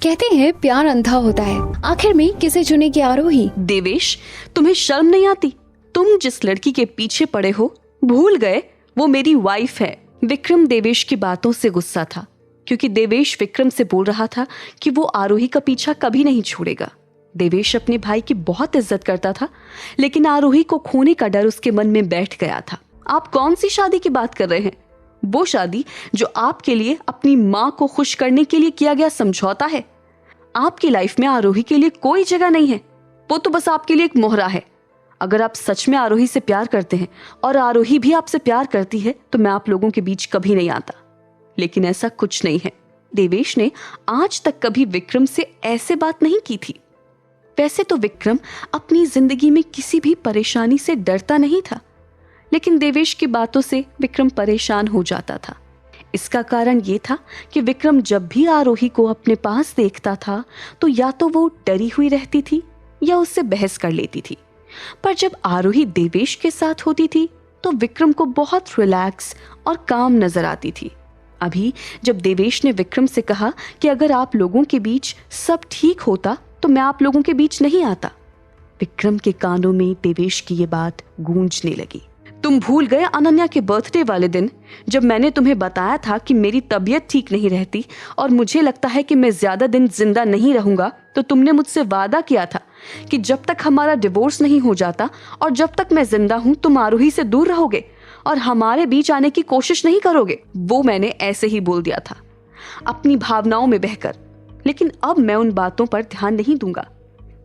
कहते हैं प्यार अंधा होता है, आखिर में किसे चुनेगी आरोही। देवेश, तुम्हें शर्म नहीं आती? तुम जिस लड़की के पीछे पड़े हो, भूल गए वो मेरी वाइफ है। विक्रम देवेश की बातों से गुस्सा था, क्योंकि देवेश विक्रम से बोल रहा था कि वो आरोही का पीछा कभी नहीं छोड़ेगा। देवेश अपने भाई की बहुत इज्जत करता था, लेकिन आरोही को खोने का डर उसके मन में बैठ गया था। आप कौन सी शादी की बात कर रहे हैं? वो शादी जो आपके लिए अपनी माँ को खुश करने के लिए किया गया समझौता है। आपकी लाइफ में आरोही के लिए कोई जगह नहीं है। वो तो बस आपके लिए एक मोहरा है। अगर आप सच में आरोही से प्यार करते हैं और आरोही भी आपसे प्यार करती है, तो मैं आप लोगों के बीच कभी नहीं आता। लेकिन ऐसा कुछ नहीं है। देवेश ने आज तक कभी विक्रम से ऐसे बात नहीं की थी। वैसे तो विक्रम अपनी जिंदगी में किसी भी परेशानी से डरता नहीं था, लेकिन देवेश की बातों से विक्रम परेशान हो जाता था। इसका कारण ये था कि विक्रम जब भी आरोही को अपने पास देखता था, तो या तो वो डरी हुई रहती थी या उससे बहस कर लेती थी। पर जब आरोही देवेश के साथ होती थी, तो विक्रम को बहुत रिलैक्स और काम नजर आती थी। अभी जब देवेश ने विक्रम से कहा कि अगर आप लोगों के बीच सब ठीक होता तो मैं आप लोगों के बीच नहीं आता, विक्रम के कानों में देवेश की ये बात गूंजने लगी। तुम भूल गए अनन्या के बर्थडे वाले दिन, जब मैंने तुम्हें बताया था कि मेरी तबीयत ठीक नहीं रहती और मुझे लगता है कि मैं ज्यादा दिन जिंदा नहीं रहूंगा, तो तुमने मुझसे वादा किया था कि जब तक हमारा डिवोर्स नहीं हो जाता और जब तक मैं जिंदा हूं, तुम आरोही से दूर रहोगे और हमारे बीच आने की कोशिश नहीं करोगे। वो मैंने ऐसे ही बोल दिया था, अपनी भावनाओं में बहकर, लेकिन अब मैं उन बातों पर ध्यान नहीं दूंगा।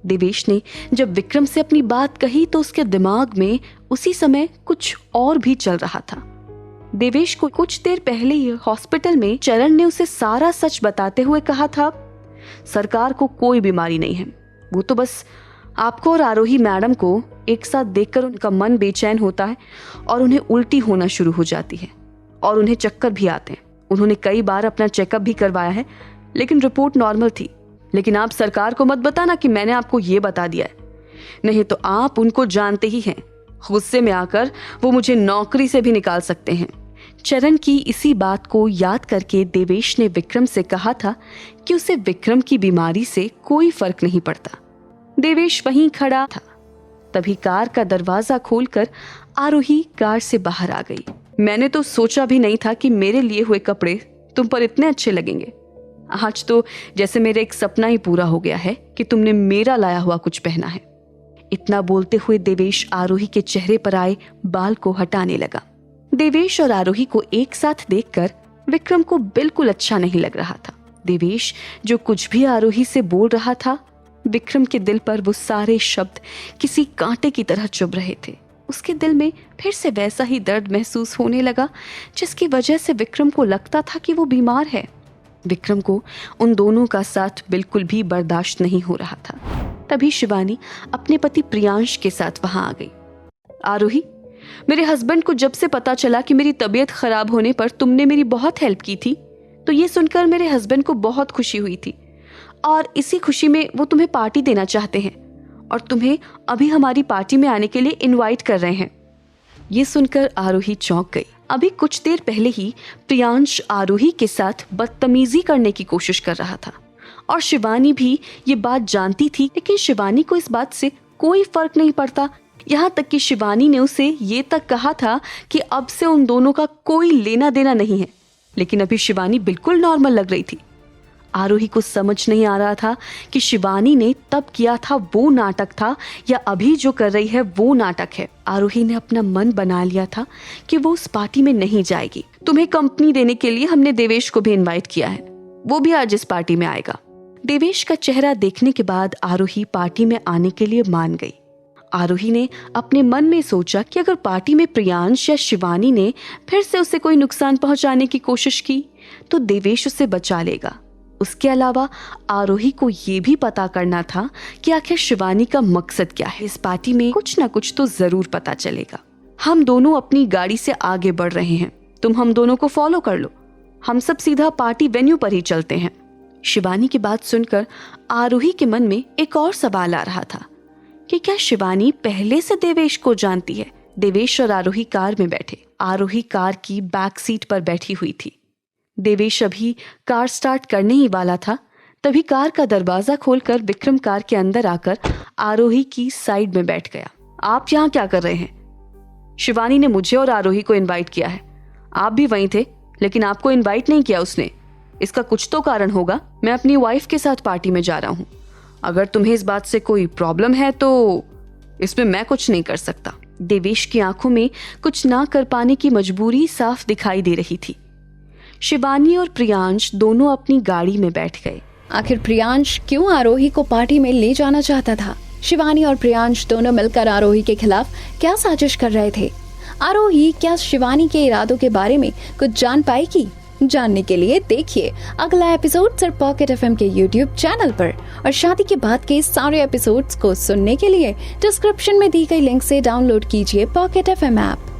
देवेश ने जब विक्रम से अपनी बात कही, तो उसके दिमाग में उसी समय कुछ और भी चल रहा था। देवेश को कुछ देर पहले ही हॉस्पिटल में चरण ने उसे सारा सच बताते हुए कहा था, सरकार को कोई बीमारी नहीं है, वो तो बस आपको और आरोही मैडम को एक साथ देखकर उनका मन बेचैन होता है और उन्हें उल्टी होना शुरू हो जाती है और उन्हें चक्कर भी आते हैं। उन्होंने कई बार अपना चेकअप भी करवाया है, लेकिन रिपोर्ट नॉर्मल थी। लेकिन आप सरकार को मत बताना कि मैंने आपको ये बता दिया है, नहीं तो आप उनको जानते ही हैं। गुस्से में आकर वो मुझे नौकरी से भी निकाल सकते हैं। चरण की इसी बात को याद करके देवेश ने विक्रम से कहा था कि उसे विक्रम की बीमारी से कोई फर्क नहीं पड़ता। देवेश वहीं खड़ा था। तभी कार का दरवाजा खोलकर आरोही कार से बाहर आ गई। मैंने तो सोचा भी नहीं था कि मेरे लिए हुए कपड़े तुम पर इतने अच्छे लगेंगे। आज तो जैसे मेरा एक सपना ही पूरा हो गया है कि तुमने मेरा लाया हुआ कुछ पहना है। इतना बोलते हुए देवेश आरोही के चेहरे पर आए बाल को हटाने लगा। देवेश और आरोही को एक साथ देखकर विक्रम को बिल्कुल अच्छा नहीं लग रहा था। देवेश जो कुछ भी आरोही से बोल रहा था, विक्रम के दिल पर वो सारे शब्द किसी कांटे की तरह चुभ रहे थे। उसके दिल में फिर से वैसा ही दर्द महसूस होने लगा, जिसकी वजह से विक्रम को लगता था कि वो बीमार है। विक्रम को उन दोनों का साथ बिल्कुल भी बर्दाश्त नहीं हो रहा था। तभी शिवानी अपने पति प्रियांश के साथ वहां आ गई। आरोही, मेरे हस्बैंड को जब से पता चला कि मेरी तबीयत खराब होने पर तुमने मेरी बहुत हेल्प की थी, तो ये सुनकर मेरे हस्बैंड को बहुत खुशी हुई थी और इसी खुशी में वो तुम्हें पार्टी देना चाहते हैं और तुम्हें अभी हमारी पार्टी में आने के लिए इनवाइट कर रहे हैं। ये सुनकर आरोही चौंक गई। अभी कुछ देर पहले ही प्रियांश आरोही के साथ बदतमीजी करने की कोशिश कर रहा था और शिवानी भी ये बात जानती थी, लेकिन शिवानी को इस बात से कोई फर्क नहीं पड़ता। यहाँ तक कि शिवानी ने उसे ये तक कहा था कि अब से उन दोनों का कोई लेना देना नहीं है। लेकिन अभी शिवानी बिल्कुल नॉर्मल लग रही थी। आरोही को समझ नहीं आ रहा था कि शिवानी ने तब किया था वो नाटक था या अभी जो कर रही है वो नाटक है। आरोही ने अपना मन बना लिया था कि वो उस पार्टी में नहीं जाएगी। तुम्हें कंपनी देने के लिए हमने देवेश को भी इनवाइट किया है, वो भी आज इस पार्टी में आएगा। देवेश का चेहरा देखने के बाद आरोही पार्टी में आने के लिए मान गई। आरोही ने अपने मन में सोचा कि अगर पार्टी में प्रियांश या शिवानी ने फिर से उसे कोई नुकसान पहुंचाने की कोशिश की, तो देवेश उसे बचा लेगा। उसके अलावा आरोही को ये भी पता करना था कि आखिर शिवानी का मकसद क्या है। इस पार्टी में कुछ ना कुछ तो जरूर पता चलेगा। हम दोनों अपनी गाड़ी से आगे बढ़ रहे हैं, तुम हम दोनों को फॉलो कर लो, हम सब सीधा पार्टी वेन्यू पर ही चलते हैं। शिवानी की बात सुनकर आरोही के मन में एक और सवाल आ रहा था कि क्या शिवानी पहले से देवेश को जानती है। देवेश और आरोही कार में बैठे। आरोही कार की बैक सीट पर बैठी हुई थी। देवेश अभी कार स्टार्ट करने ही वाला था, तभी कार का दरवाजा खोलकर विक्रम कार के अंदर आकर आरोही की साइड में बैठ गया। आप यहाँ क्या कर रहे हैं? शिवानी ने मुझे और आरोही को इनवाइट किया है। आप भी वहीं थे, लेकिन आपको इनवाइट नहीं किया उसने। इसका कुछ तो कारण होगा। मैं अपनी वाइफ के साथ पार्टी में जा रहा हूँ। अगर तुम्हें इस बात से कोई प्रॉब्लम है तो इसमें मैं कुछ नहीं कर सकता। देवेश की आंखों में कुछ ना कर पाने की मजबूरी साफ दिखाई दे रही थी। शिवानी और प्रियांश दोनों अपनी गाड़ी में बैठ गए। आखिर प्रियांश क्यों आरोही को पार्टी में ले जाना चाहता था? शिवानी और प्रियांश दोनों मिलकर आरोही के खिलाफ क्या साजिश कर रहे थे? आरोही क्या शिवानी के इरादों के बारे में कुछ जान पाएगी? जानने के लिए देखिए अगला एपिसोड सिर्फ पॉकेट एफएम के YouTube चैनल पर। और शादी के बाद के सारे एपिसोड्स को सुनने के लिए डिस्क्रिप्शन में दी गई लिंक से डाउनलोड कीजिए पॉकेट एफएम ऐप।